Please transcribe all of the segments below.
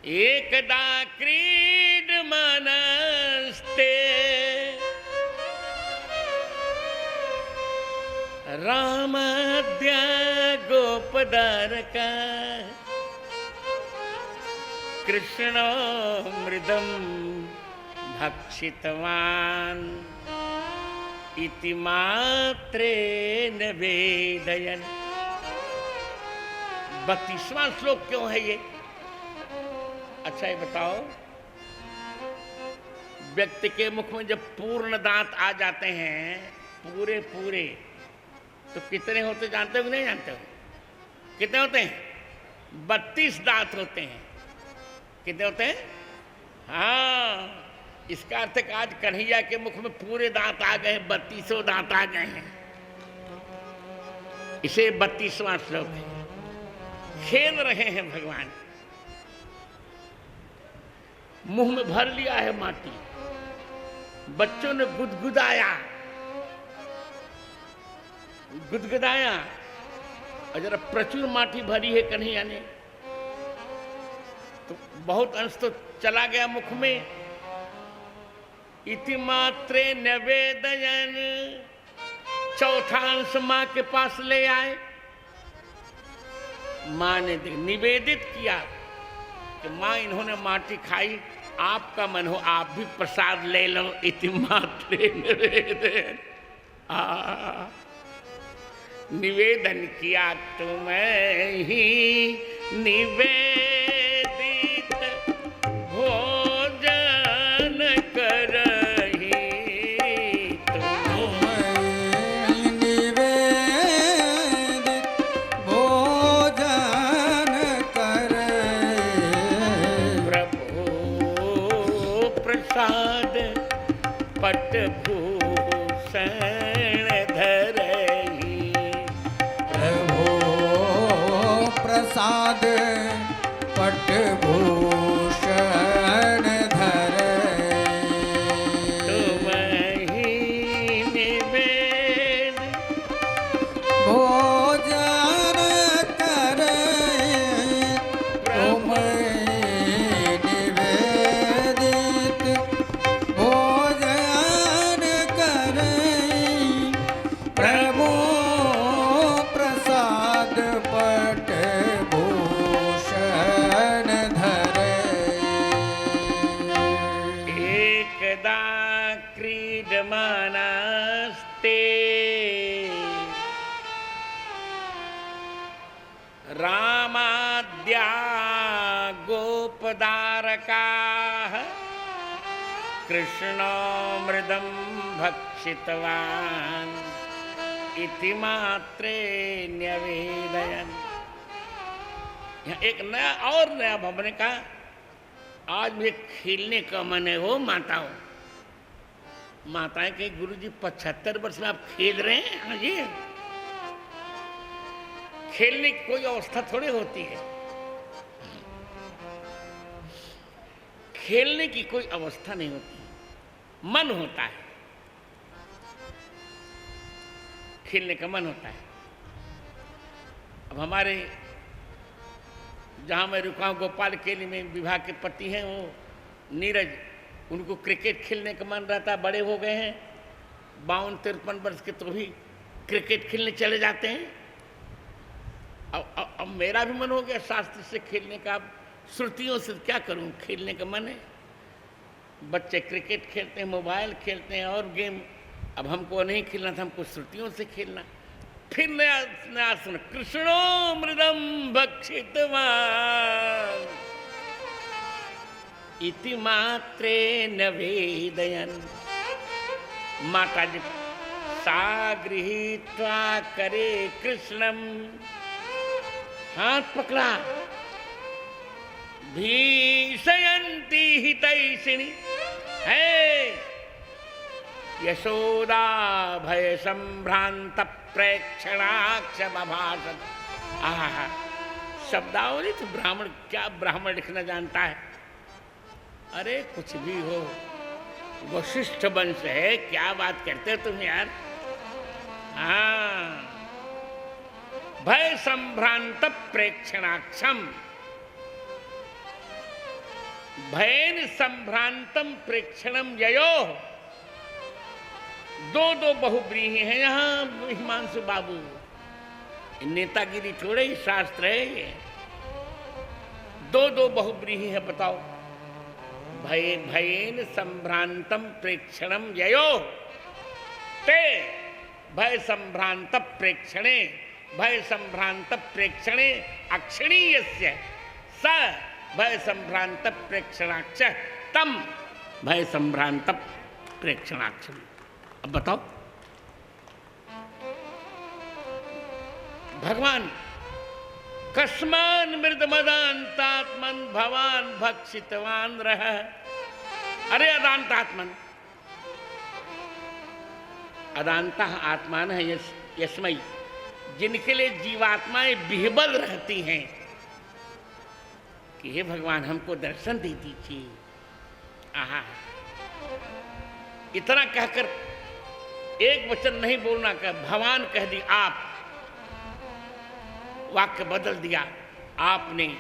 एकदा क्रीडमानस्ते रामाद्य गोपदारका कृष्णो मृदं भक्षितवान् इति मात्रेण वेदयन्। 32वां श्लोक क्यों है ये? अच्छा ये बताओ, व्यक्ति के मुख में जब पूर्ण दांत आ जाते हैं, पूरे पूरे, तो कितने होते जानते हो कि नहीं जानते हो? कितने होते हैं? 32 दांत होते हैं। कितने होते हैं? हाँ, इसका अर्थ है कि आज कन्हैया के मुख में पूरे दांत आ गए, 32 दांत आ गए हैं। इसे 32वां श्लोक है। खेल रहे हैं भगवान, मुंह में भर लिया है माटी, बच्चों ने गुदगुदाया और जरा प्रचुर माटी भरी है कन्हैया ने, तो बहुत अंश तो चला गया मुख में। इति मात्रे निवेदयन, चौथा अंश मां के पास ले आए। मां ने निवेदित किया कि मां इन्होंने माटी खाई, आपका मन हो आप भी प्रसाद ले लो। इति मात्रे निवेदन, निवेदन किया तुम्हें ही निवेदित भोजन करही, तुम्हें निवेदित भोजन करही। प्रभु प्रसाद पटभूषण धरही, प्रभु प्रसाद पटभूषण धरही। तुम्हि निवेद भोजन करही, तुम्हें निवेदित भोजन करही। प्रभु प्रसाद पटभूषण धरही। एकदा क्रीडमानस्ते रामाद्या गोपदारकाः कृष्णो मृदं भक्षितवान् इति मात्रे न्यवेदयन्। यहाँ एक नया और नया भाव ने कहा, आज भी खेलने का मन है हो माताओं। माताएं कहीं गुरुजी 75 वर्ष में आप खेल रहे हैं? हाँ जी, खेलने की कोई अवस्था थोड़ी होती है, खेलने की कोई अवस्था नहीं होती, मन होता है, खेलने का मन होता है। अब हमारे जहाँ मैं रुका हूँ गोपाल केली में विभाग के पति हैं वो नीरज, उनको क्रिकेट खेलने का मन रहता है, बड़े हो गए हैं 52-53 वर्ष के, तो भी क्रिकेट खेलने चले जाते हैं। अब मेरा भी मन हो गया शास्त्र से खेलने का, अब श्रुतियों से क्या करूं, खेलने का मन है। बच्चे क्रिकेट खेलते हैं, मोबाइल खेलते हैं और गेम, अब हमको नहीं खेलना था, हमको श्रुतियों से खेलना। फिर नया नया सुन, कृष्णो मृदम भक्षितवान् इति मात्रे नवेदयन्। माता जी सा गृहीत्वा करे कृष्णम, हाथ पकड़ा, भीषयन्ती हितैषिणी है यशोदा भय संभ्रांत प्रेक्षणाक्ष बभाषत। आहा, शब्दावली तो ब्राह्मण, क्या ब्राह्मण लिखना जानता है? अरे कुछ भी हो, वशिष्ठ वंश है, क्या बात करते हो तुम यार। हाँ, भय संभ्रांत प्रेक्षणाक्षम, भयन संभ्रांतम प्रेक्षणम ययो। दो दो बहुब्रीही हैं यहाँ हिमांशु बाबू, नेतागिरी थोड़े ही शास्त्र है ये। दो दो बहुब्रीही है, बताओ। भयेन संभ्रांतम प्रेक्षणम ययो ते भय संभ्रांत प्रेक्षणे भय संभ्रांत प्रेक्षणे अक्षणीयस्य स भय संभ्रांत प्रेक्षणाक्ष तम भय संभ्रांत प्रेक्षणाक्ष। अब बताओ, भगवान कस्मान मृदमदान्तात्मन भवान भक्षितवान रह। अरे अदांतात्मन, अदांता आत्मान है यस्मयी, जिनके लिए जीवात्माएं बिहबल रहती हैं कि हे भगवान हमको दर्शन दे दीजिए। आहा, इतना कहकर एक वचन नहीं बोलना, कर भगवान कह दी, आप वाक्य बदल दिया। आपने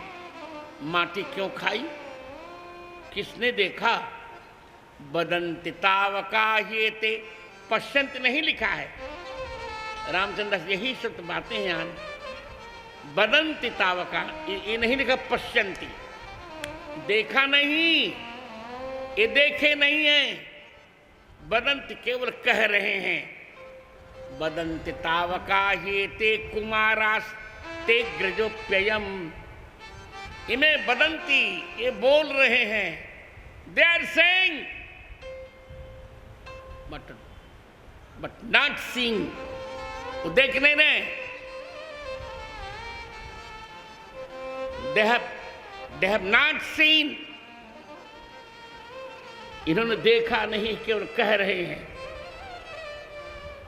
माटी क्यों खाई? किसने देखा? बदंति तावका ये ते, पश्यंत नहीं लिखा है। रामचंद्र यही सब बातें हैं यहाँ। बदंति तावका ये नहीं लिखा, पश्यंती। देखा नहीं, ये देखे नहीं है। बदंति केवल कह रहे हैं। बदंति तावका ये ते कुमारास ते ग्रजोप्ययम। इन्हें बदंती, ये बोल रहे हैं। They are saying but not seeing. वो देखने ने, they have not seen। इन्होंने देखा नहीं, केवल कह रहे हैं।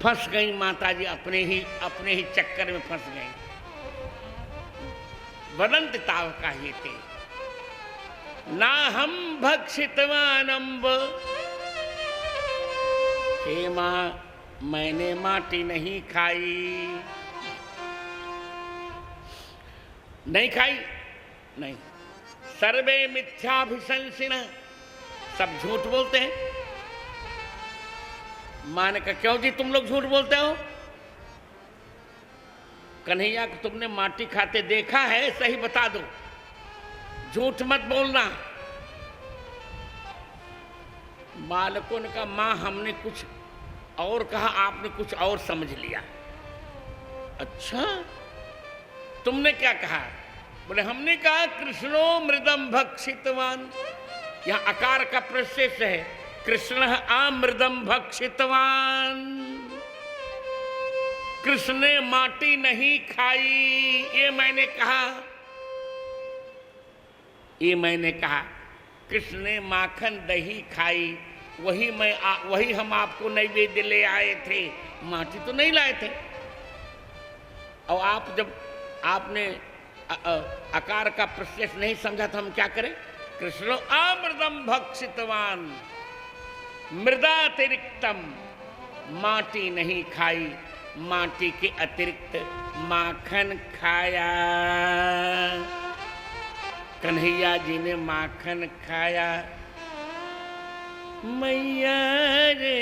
फंस गई माताजी, अपने ही चक्कर में फंस गई। वदंत तावका हेते ना हम भक्षितवान अम्ब। हे माँ, मैंने माटी नहीं खाई। नहीं खाई? नहीं। सर्वे मिथ्याभिशंसिन, सब झूठ बोलते हैं। माँ ने कहा क्यों जी तुम लोग झूठ बोलते हो? कन्हैया को तुमने माटी खाते देखा है? सही बता दो, झूठ मत बोलना। बालकों ने कहा माँ हमने कुछ और कहा, आपने कुछ और समझ लिया। अच्छा, तुमने क्या कहा? बोले हमने कहा कृष्णो मृदम भक्षितवान। यहाँ अकार का प्रशेष है। कृष्ण अमृदम भक्षितवान। कृष्ण ने माटी नहीं खाई, ये मैंने कहा। ये मैंने कहा कृष्ण ने माखन दही खाई, वही हम आपको नैवेद्य ले आए थे, माटी तो नहीं लाए थे। और आप जब आपने आकार का प्रत्यक्ष नहीं समझा तो हम क्या करें? कृष्ण अमृतम भक्षितवान, मृदातिरिक्तम, माटी नहीं खाई, माटी के अतिरिक्त माखन खाया। कन्हैया जी ने माखन खाया। मैया रे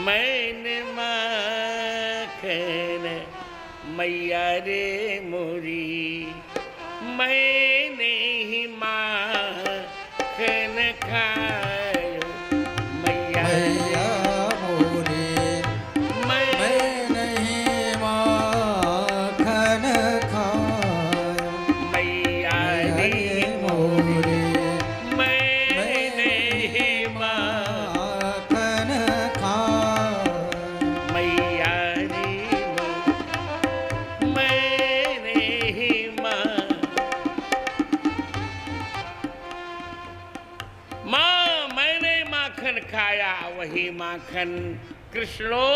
मैंने माखन, मैया रे मोरी मैंने ही माखन खायो। मैया मोरी मैंने ही माखन खायो। मैया रे मोरी मैंने ही माखन खायो। मैया रे मैंने ही माँ मैंने माखन खाया, वही माखन कृष्णो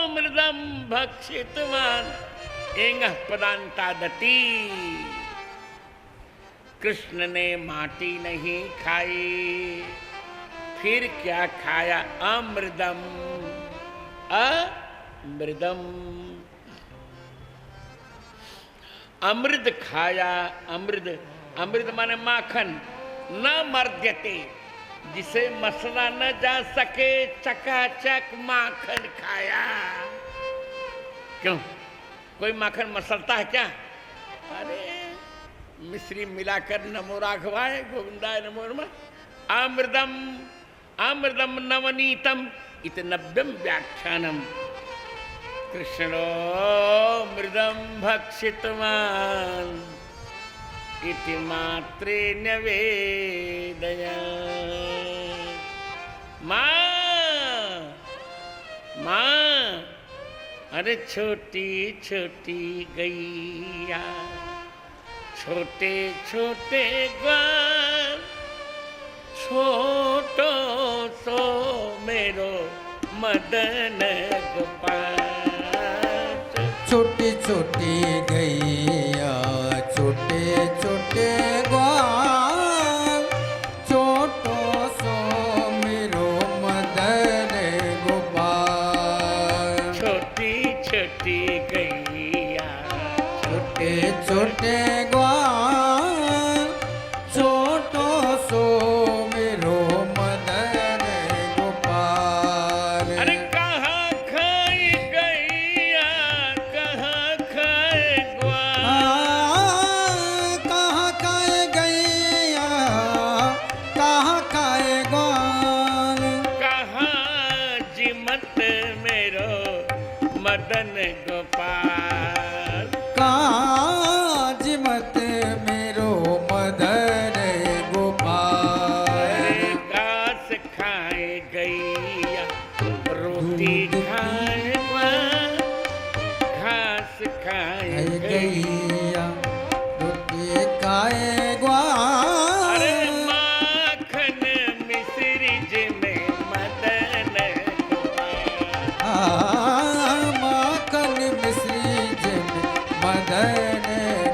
मृदम भक्षितवान। एंग पदांता दती, कृष्ण ने माटी नहीं खाई, फिर क्या खाया? अमृदम, अमृदम। अमृत खाया, अमृत, अमृत माने माखन, न मर्द्यते, जिसे मसला न जा सके, चकाचक माखन खाया। क्यों, कोई माखन मसलता है क्या? अरे मिश्री मिलाकर नमो राघवाय गोविंदाय नमो नमः, अमृतम अमृतम नवनीतम इत नव्यम व्याख्यानम, कृष्णो मृदम भक्षितवान इति मात्रे न्यवेदया। माँ, अरे छोटी छोटी गैया, छोटे छोटे ग्वाल, छोटो सो मेरो मदन गोपाल। छोटी छोटी गैया, छोटे छोटे ग्वाल, छोटो सो मेरो मदन गोपाल। छोटी छोटी गैया, छोटे छोटे ग्वाल, छोटो सो मेरो मदन गोपाल। अरे कहाँ खाए गैया, कहाँ खाए ग्वाल, कहाँ खाए गैया, कहाँ खाए ग्वाल। कहाँ जिमत मेरो मदन गोपाल। काज मत मेरो मदन गोपाल। अरे घास खाए गैया, रोटी खाए ग्वाल, घास खाए गैया। गैया रोटी खाए ग्वाल। अरे माखन मिश्री जिमे मदन गोपाल। माखन मिश्री जिम मदन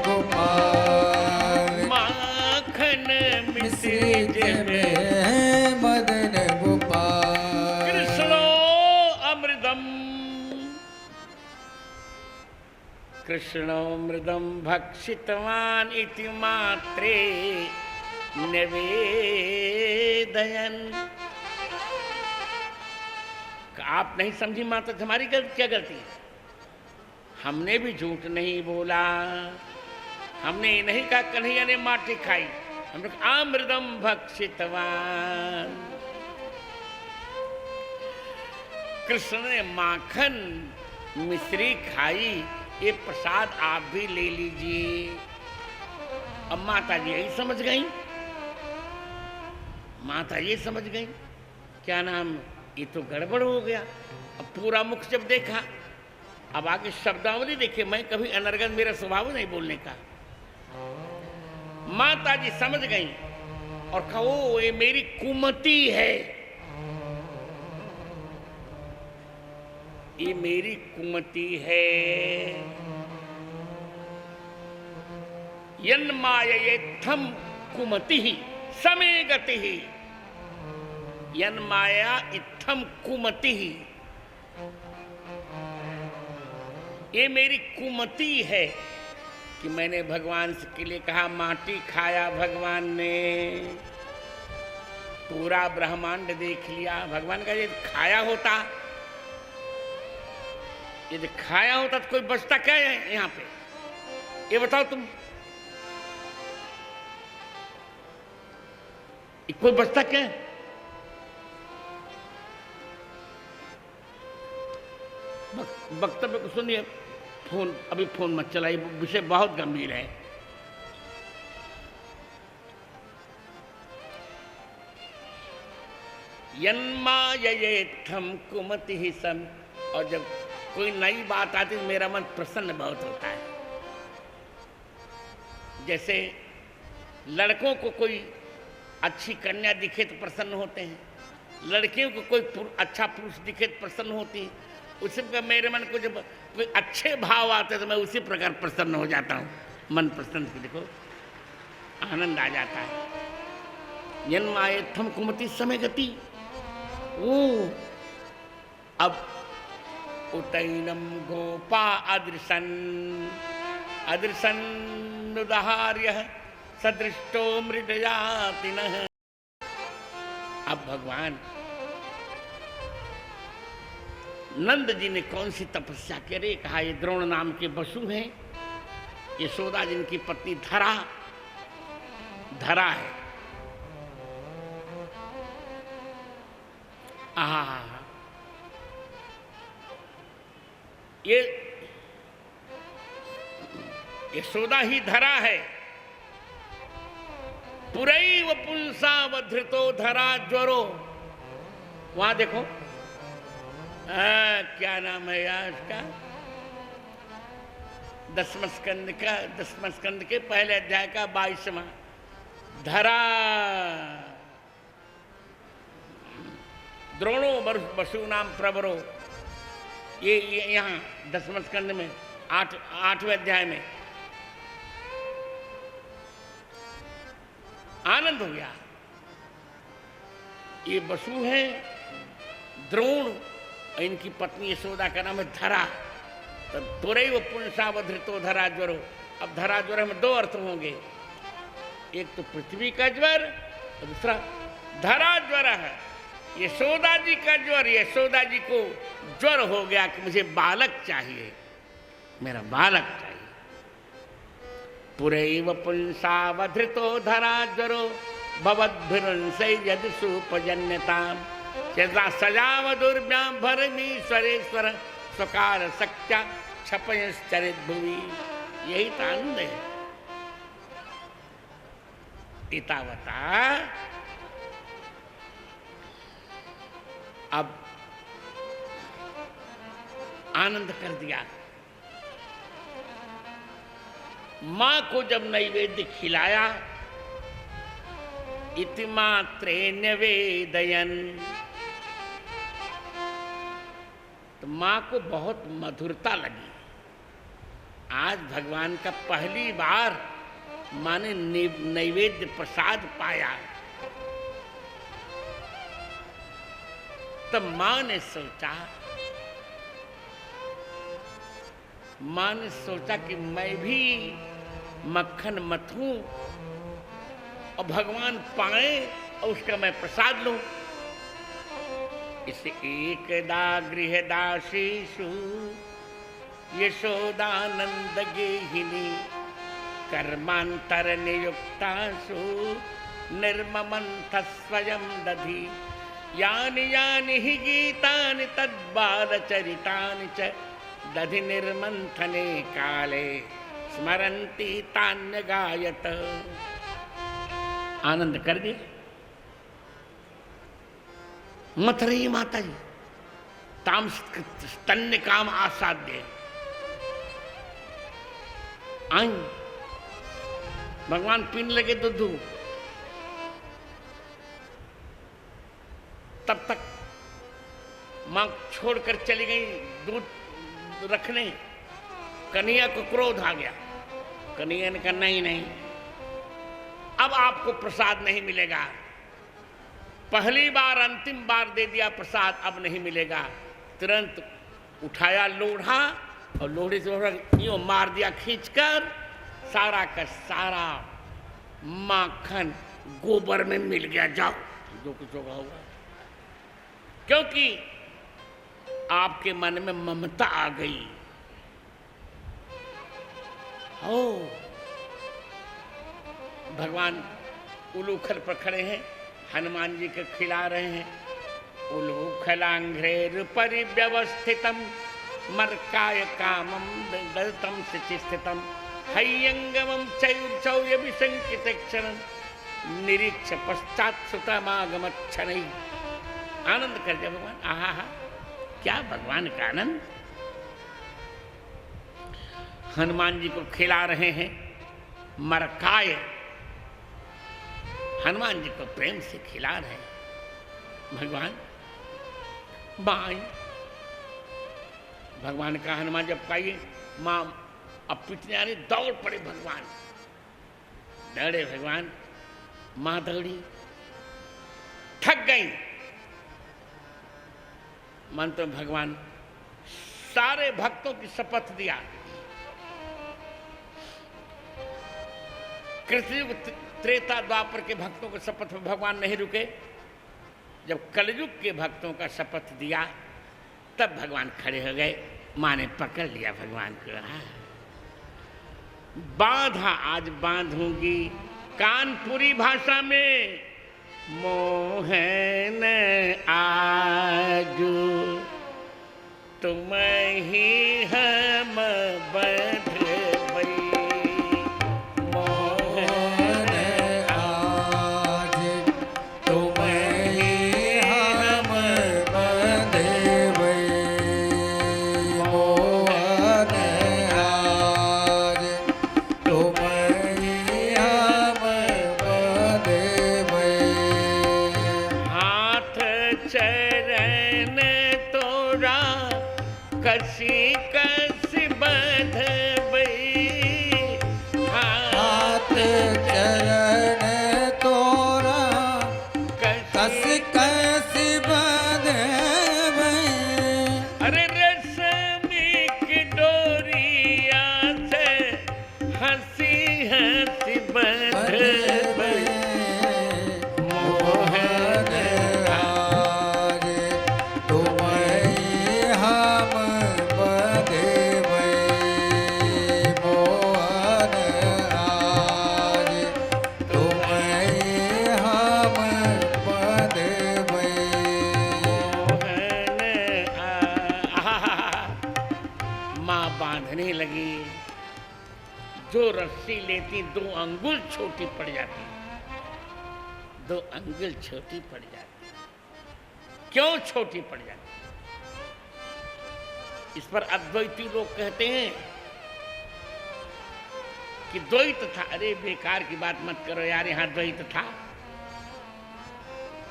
गोपाल। माखन मिश्री मिश्री जिमे जिम मदन गोपाल। कृष्णो अमृतम, कृष्णो मृदम भक्षितवान इति मात्रे निवेदयन। आप नहीं समझी माता, हमारी क्या गलती है? हमने भी झूठ नहीं बोला, हमने ये नहीं कहा कन्हैया ने माटी खाई, हमने कहा अमृतम भक्षितवान। कृष्ण ने माखन मिश्री खाई, ये प्रसाद आप भी ले लीजिए। अब माता जी यही समझ गई, माता ये समझ गई क्या नाम, ये तो गड़बड़ हो गया। अब पूरा मुख जब देखा, अब आगे शब्दावली देखिए, मैं कभी अनर्गल, मेरा स्वभाव नहीं बोलने का। माता जी समझ गई और कहा ओ ये मेरी कुमति है, ये मेरी कुमति है। यन्माययेत्थम कुमति समे गति, यन्माया इत्थम कुमति, ये मेरी कुमति है कि मैंने भगवान के लिए कहा माटी खाया, भगवान ने पूरा ब्रह्मांड देख लिया। भगवान का यदि खाया होता, यदि खाया होता तो कोई बचता क्या है यहाँ पे, ये बताओ तुम, कोई बचता क्या है? वक्तव्य को सुनिए, फोन अभी फोन मत चलाइए, विषय बहुत गंभीर है। यन्माययेत्थम कुमति ही सम, और जब कोई नई बात आती है मेरा मन प्रसन्न बहुत होता है। जैसे लड़कों को कोई अच्छी कन्या दिखे तो प्रसन्न होते हैं, लड़कियों को कोई अच्छा पुरुष दिखे तो प्रसन्न होती है। उसी प्रकार मेरे मन को जब कोई अच्छे भाव आते तो मैं उसी प्रकार प्रसन्न हो जाता हूँ। मन प्रसन्न की देखो आनंद आ जाता है। यन्मायेत्थम कुमति समय गति, ओ अब उतैनम गोपा अदृशन, अदृशन्नुदाहार्य सदृष्टो मृडयातिनः। अब भगवान नंद जी ने कौन सी तपस्या करे? कहा ये द्रोण नाम के वसु हैं, यशोदा जिनकी पत्नी धरा है। ये यशोदा ही धरा है। पुरैव पुंसा वधृतो धरा ज्वरो। वहां देखो क्या नाम है यार इसका, दसम स्कंद के पहले अध्याय का 22वां। धरा द्रोणो वसु नाम प्रवरो। ये यहाँ 10वें स्कंद में 8वें अध्याय में आनंद हो गया। ये वसु हैं द्रोण, इनकी पत्नी यशोदा का नाम है धरा। तो तुरैव पुंसा वधृतो धरा ज्वरो। अब धरा ज्वर में 2 अर्थ होंगे, एक तो पृथ्वी का ज्वर और दूसरा धरा ज्वर है। यशोदा जी का ज्वर, यशोदा जी को ज्वर हो गया कि मुझे बालक चाहिए, मेरा बालक चाहिए। पुरैव पुंसा वधृतो धरा ज्वरो भवद्भिरंसै यदि सुपजन्यताम सजाव दुर्भ्याम भरमीश्वरेश्वर स्वकार सक्त्या क्षपयश्चरित भुवि। यही तो आनंद है। इतावता अब आनंद कर दिया। मां को जब नैवेद्य खिलाया, इतिमात्रे निवेदयन, तो मां को बहुत मधुरता लगी। आज भगवान का पहली बार मां ने नैवेद्य प्रसाद पाया। तब मां ने सोचा कि मैं भी मक्खन मथूं और भगवान पाए और उसका मैं प्रसाद लूं। इस एकदा गृहदासीषु यशोदानंद गेहिनी कर्मांतर नियुक्तासु निर्ममंथ स्वयं दधि यानि यानि हि गीतानि तद्बालचरितानि च दधि निर्मंथने काले स्मरन्ति तान्य गायत। आनंद कर दिए। मत रही माता जी, ताम स्तन्य काम आसाध्य। आई भगवान पीने लगे दूध, तब तक मां छोड़कर चली गई दूध रखने। कन्हैया को क्रोध आ गया। कन्हैया ने कहा नहीं, अब आपको प्रसाद नहीं मिलेगा। पहली बार अंतिम बार दे दिया प्रसाद, अब नहीं मिलेगा। तुरंत उठाया लोढ़ा और लोढ़े से यूं मार दिया खींचकर। सारा का सारा माखन गोबर में मिल गया। जाओ जो कुछ होगा होगा। क्योंकि आपके मन में ममता आ गई। हो भगवान उलूखल पर खड़े हैं, हनुमान जी को खिला रहे हैं। उलूखलांघ्रेर परिव्यवस्थितम मर्काय कामम दलतम स्थितम हयंगमम चौर्य विसंकित क्षण निरीक्ष पश्चात सुतमागमक्षण। आनंद कर दिया भगवान। आहा, क्या भगवान का आनंद। हनुमान जी को खिला रहे हैं मरकाय। हनुमान जी को प्रेम से खिला रहे हैं। भगवान बाई भगवान का हनुमान जब खाइए, मां अब पिटने आ रही, दौड़ पड़े भगवान। दौड़े भगवान, मां दौड़ी, थक गई। मन तो भगवान सारे भक्तों की शपथ दिया, कृतयुग त्रेता द्वापर के भक्तों के शपथ में भगवान नहीं रुके। जब कलयुग के भक्तों का शपथ दिया तब भगवान खड़े हो गए। माँ ने पकड़ लिया भगवान को। बांधा आज बांधूंगी कानपुरी भाषा में, मोहन आजू तुम ही हम बंधबई। मोहन आज तुम ही हम बंधबई। मोहन आज तुम ही हम बंधबई। हाथ चरण तोरा कसी कसी बंधबई। हाथ चरण तोरा कस कस बंधबई। अरे रश्मि की डोरिया से हंसी हंसी बंधबई। मोहन आज तुम ही हम बंधबई। मोहन आज तुम ही हम बंधबई। माँ बांधने लगी। जो रस्सी लेती 2 अंगुल छोटी पड़ जाती, 2 अंगुल छोटी पड़ जाती। क्यों छोटी पड़ जाती? इस पर अद्वैती लोग कहते हैं कि द्वैत था। अरे बेकार की बात मत करो यार, यहां द्वैत था।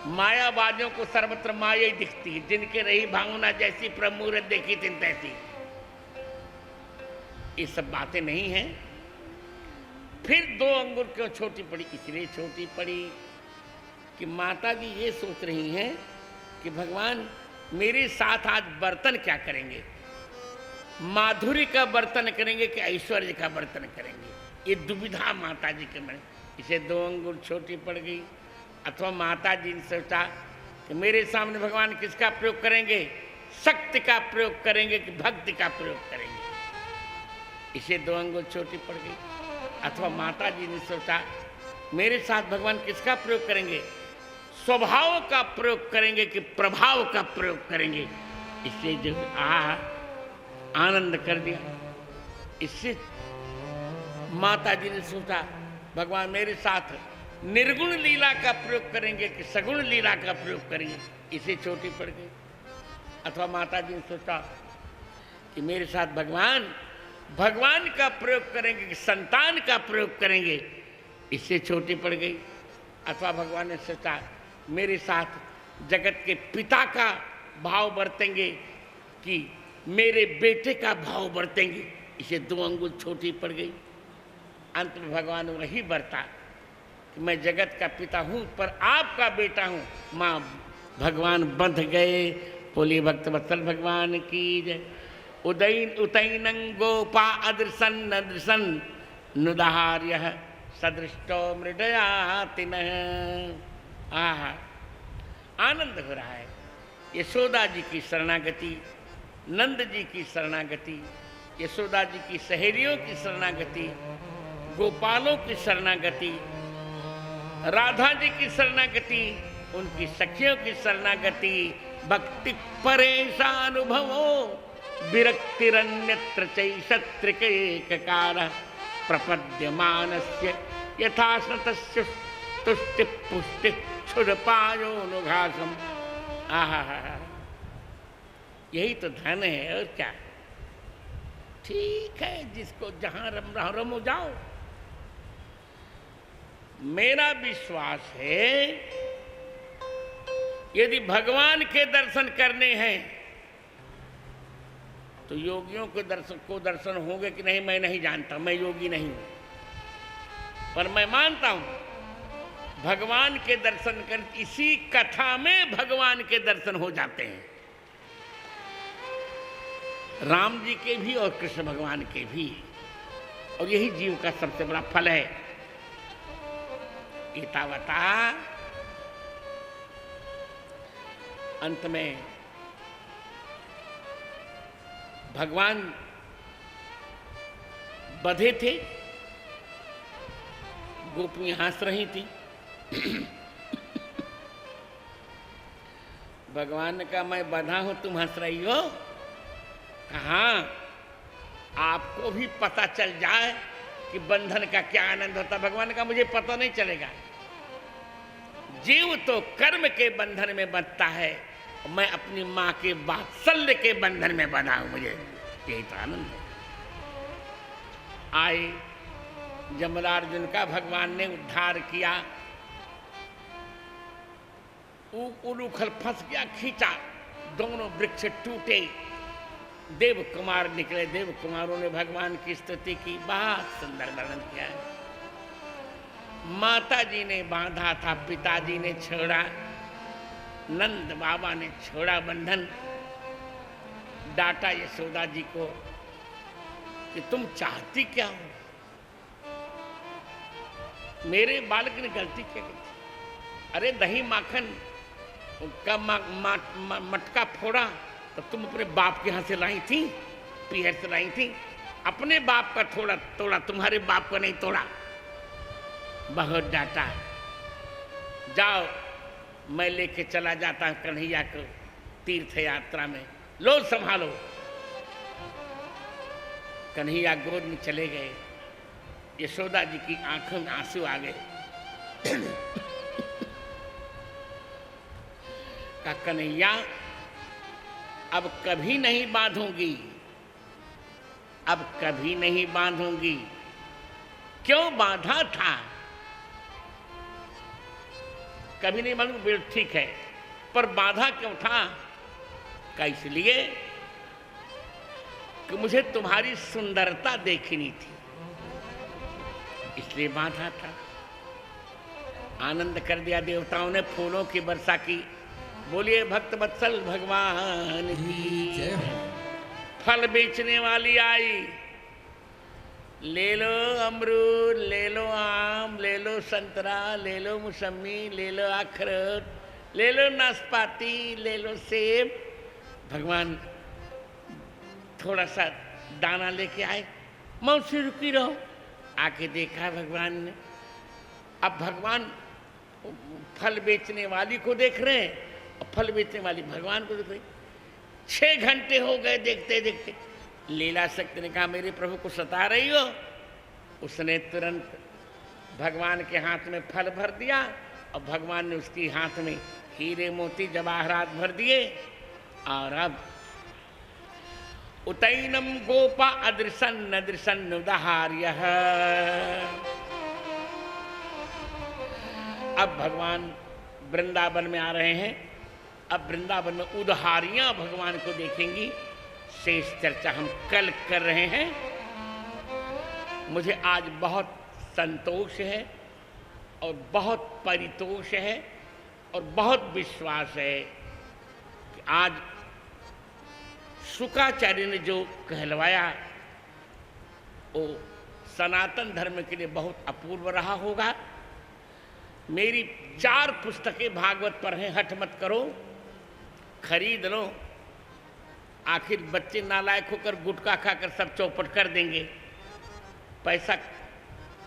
मायावादियों को सर्वत्र माया ही दिखती है। जिनके रही भावना जैसी प्रमुरत देखी तिन तैसी। ये सब बातें नहीं हैं। फिर 2 अंगुल क्यों छोटी पड़ी? इसलिए छोटी पड़ी कि माता जी ये सोच रही हैं कि भगवान मेरे साथ आज बर्तन क्या करेंगे। माधुर्य का बर्तन करेंगे कि ऐश्वर्य का बर्तन करेंगे। ये दुविधा माता जी के मन। इसे 2 अंगुल छोटी पड़ गई। अथवा माता जी ने सोचा कि मेरे सामने भगवान किसका प्रयोग करेंगे, शक्ति का प्रयोग करेंगे कि भक्ति का प्रयोग करेंगे। इसे 2 अंगुल छोटी पड़ गई। अथवा माता जी ने सोचा मेरे साथ भगवान किसका प्रयोग करेंगे, स्वभाव का प्रयोग करेंगे कि प्रभाव का प्रयोग करेंगे। इससे जो आनंद कर दिया। इससे माता जी ने सोचा भगवान मेरे साथ निर्गुण लीला का प्रयोग करेंगे कि सगुण लीला का प्रयोग करेंगे। इसे छोटी पड़ गई। अथवा माता जी ने सोचा कि मेरे साथ भगवान का प्रयोग करेंगे कि संतान का प्रयोग करेंगे। इससे छोटी पड़ गई। अथवा भगवान ने सोचा मेरे साथ जगत के पिता का भाव बरतेंगे कि मेरे बेटे का भाव बरतेंगे। इसे 2 अंगुल छोटी पड़ गई। अंत में भगवान वही बरता कि मैं जगत का पिता हूँ पर आपका बेटा हूँ। माँ भगवान बंध गए। बोलिए भक्त वत्सल भगवान की जय। उतैनं गोपा अदृशन अदृशन नुदाहार्य सदृष्टो मृडयातिन। आहा, आनंद हो रहा है। यशोदा जी की शरणागति, नंद जी की शरणागति, यशोदा जी की सहेलियों की शरणागति, गोपालों की शरणागति, राधा जी की शरणागति, उनकी सखियों की शरणागति। भक्ति परेशानुभवो विरक्तिरन्यत्र चैषत्रिकैककार प्रपद्यमानस्य यथाश्रतस्य तुष्टि पुष्टि क्षुरपायोनुघासम। आहा, यही तो धन है और क्या। ठीक है, जिसको जहां रमो जाओ। मेरा विश्वास है यदि भगवान के दर्शन करने हैं तो योगियों के दर्शन होंगे कि नहीं मैं नहीं जानता। मैं योगी नहीं हूं पर मैं मानता हूं भगवान के दर्शन कर, इसी कथा में भगवान के दर्शन हो जाते हैं। राम जी के भी और कृष्ण भगवान के भी। और यही जीव का सबसे बड़ा फल है। एतावता अंत में भगवान बधे थे, गोपियां हंस रही थी। भगवान ने कहा मैं बधा हूं, तुम हंस रही हो? कहा आपको भी पता चल जाए कि बंधन का क्या आनंद होता। भगवान ने कहा मुझे पता नहीं चलेगा, जीव तो कर्म के बंधन में बंधता है, मैं अपनी मां के वात्सल्य के बंधन में बंधा हूं, मुझे यही तो आनंद है। आए जमरार्जुन का भगवान ने उद्धार किया, उलूखल फंस गया, खींचा, दोनों वृक्ष टूटे, देव कुमार निकले। देव कुमारों ने भगवान की स्तुति की, बहुत सुंदर वर्णन किया है। माता जी ने बांधा था, पिताजी ने छोड़ा, नंद बाबा ने छोड़ा बंधन, डांटा यशोदा जी को कि तुम चाहती क्या हो, मेरे बालक ने गलती क्या की? अरे दही माखन का मटका फोड़ा तो तुम अपने बाप के यहाँ से लाई थी, पीहर से लाई थी, अपने बाप का थोड़ा तोड़ा, तुम्हारे बाप का नहीं तोड़ा। बहुत डांटा, जाओ मैं लेके चला जाता हूं कन्हैया को तीर्थ यात्रा में, लो संभालो। कन्हैया गोद में चले गए, यशोदा जी की आंखों में आंसू आ गए। का कन्हैया अब कभी नहीं बांधूंगी, अब कभी नहीं बांधूंगी। क्यों बांधा था? कभी नहीं बांधूंगी, ठीक है, पर बांधा क्यों था? का इसलिए कि मुझे तुम्हारी सुंदरता देखनी थी, इसलिए बांधा था। आनंद कर दिया देवताओं ने, फूलों की वर्षा की। बोलिए भक्त वत्सल भगवान की। फल बेचने वाली आई, ले लो अमरूद, ले लो आम, ले लो संतरा, ले लो मौसमी, ले लो अखरोट, ले लो नाशपाती, ले लो सेब। भगवान थोड़ा सा दाना लेके आए, मौसी रुकी रहो। आके देखा भगवान ने, अब भगवान फल बेचने वाली को देख रहे हैं और फल बेचने वाली भगवान को देख रहे। 6 घंटे हो गए देखते देखते। लीला शक्ति ने कहा मेरे प्रभु को सता रही हो? उसने तुरंत भगवान के हाथ में फल भर दिया और भगवान ने उसके हाथ में हीरे मोती जवाहरात भर दिए। और अब उतैनम गोपा अदृशन अदृशन उदाहार्य। अब भगवान वृंदावन में आ रहे हैं। अब वृंदावन में उदाहारियां भगवान को देखेंगी। शेष चर्चा हम कल कर रहे हैं। मुझे आज बहुत संतोष है और बहुत परितोष है और बहुत विश्वास है कि आज शुक्राचार्य ने जो कहलवाया वो सनातन धर्म के लिए बहुत अपूर्व रहा होगा। मेरी 4 पुस्तकें भागवत पर हैं, हठ मत करो, खरीद लो। आखिर बच्चे नालायक होकर गुटखा खाकर सब चौपट कर देंगे। पैसा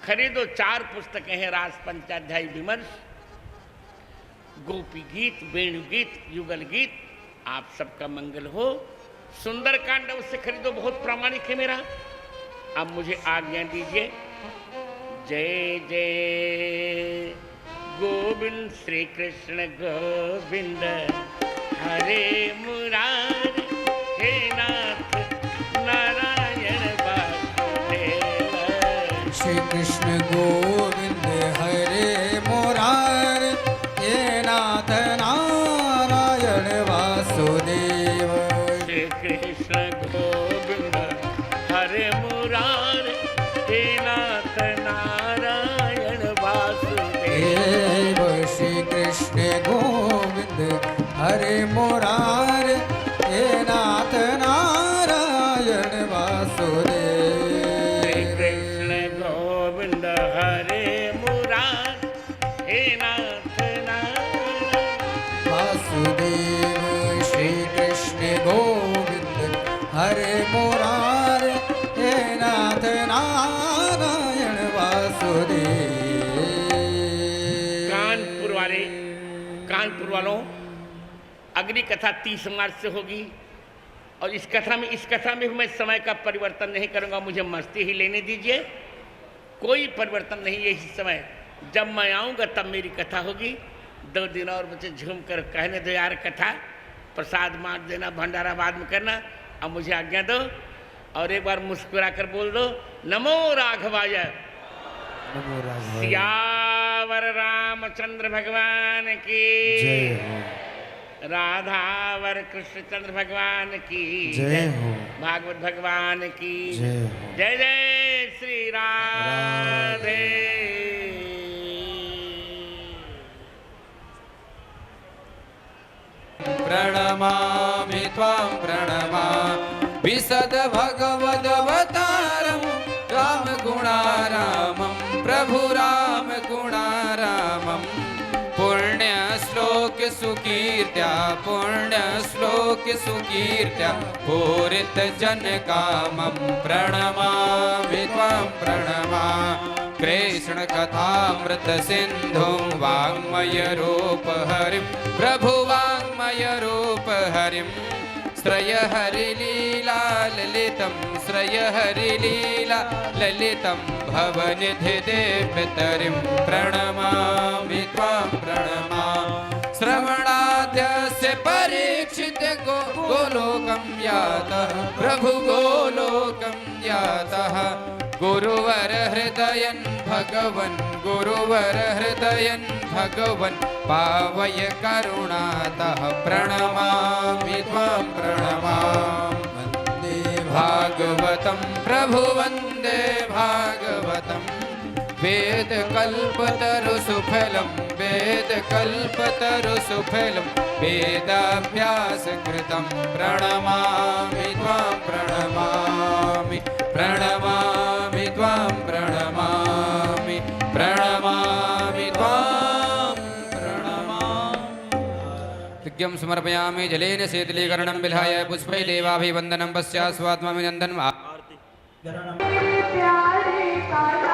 खरीदो। 4 पुस्तकें हैं, रास पंचाध्यायी विमर्श, गोपी गीत, वेणु गीत, युगल गीत। आप सबका मंगल हो। सुंदरकांड उससे खरीदो, बहुत प्रामाणिक है मेरा। अब मुझे आज्ञा दीजिए। जय जय गोविंद श्री कृष्ण गोविंद हरे मुरारी हे नाथ नारायण वासुदेव। श्री कृष्ण गोविंद हरे मुरारी हे नाथ नारायण वासुदेव। श्री कृष्ण गोविंद हरे मुरारी हे नाथ नारायण वासुदेव। श्री कृष्ण गोविंद हरे मुरारी हे हमारे कानपुर वालों, अगली कथा 30 मार्च से होगी और इस कथा में मैं समय का परिवर्तन नहीं करूंगा, मुझे मस्ती ही लेने दीजिए, कोई परिवर्तन नहीं। यही समय जब मैं आऊँगा तब मेरी कथा होगी। 2 दिन और मुझे झूम कर कहने दो यार कथा, प्रसाद बांट देना, भंडारा बाद में करना। अब मुझे आज्ञा दो और एक बार मुस्कुरा कर बोल दो, नमो राघवाय। सियावर रामचंद्र भगवान की जय हो। राधावर कृष्णचंद्र भगवान की जय हो। भागवत भगवान की जय हो। जय जय श्री राधे। प्रणमामि त्वां प्रणमामि सद्भगवदवतारं रामगुणारामं प्रभु रामगुणारामं पुण्यश्लोक सुकीर्त्या पूरितजनकामं प्रणमामि त्वां प्रणमामि कृष्णकथामृतसिन्धुं वाङ्मयरूपहरिं प्रभु वाङ्मयरूपहरिं श्रयहरिलीला ललितं भवनिधिदेवतरिं प्रणमामि त्वां प्रणमामि श्रवणाद्यस्य परीक्षित गोलोकं यातः प्रभु गोलोकं यातः गुरुवर हृदयन् भगवन् पावय करुणातः प्रणमामि त्वां प्रणमामि वन्दे भागवतं प्रभु वन्दे भागवतं वेदकल्पतरुसुफलं वेदाभ्यासकृतं प्रणमामि त्वां प्रणमामि त्वां प्रणमामि त्वां यज्ञं समर्पयामि जलेन शीतलीकरणं विधाय पुष्पैलेवाभिवन्दनं पश्चात् स्वात्माभिनन्दनं प्यारे काला